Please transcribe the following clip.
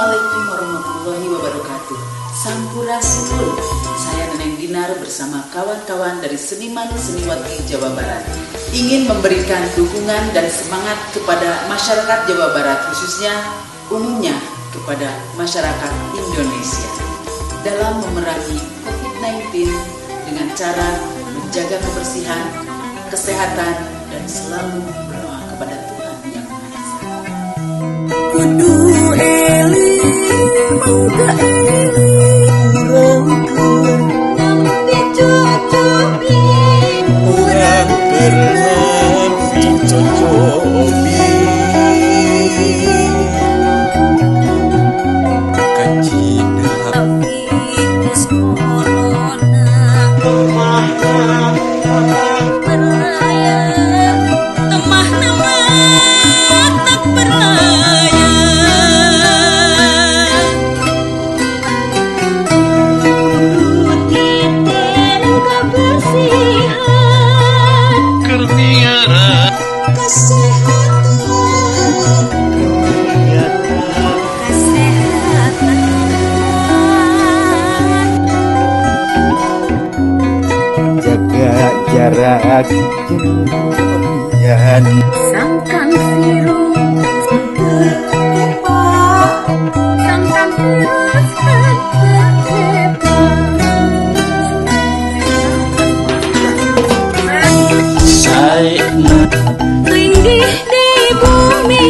Assalamualaikum warahmatullahi wabarakatuh. Sampurasun. Saya Neneng Dinar bersama kawan-kawan dari seniman seniwati Jawa Barat ingin memberikan dukungan dan semangat kepada masyarakat Jawa Barat, khususnya umumnya kepada masyarakat Indonesia dalam memerangi COVID-19 dengan cara menjaga kebersihan, kesehatan, dan selalu berdoa kepada Tuhan Yang Maha Esa. Kudu mangga urang namun dicocobi urang pernah dicocobi kacida virus corona berlaya temah nama tak berlaya jarak jauhan sangkan virus sangkan virus saya linggih di bumi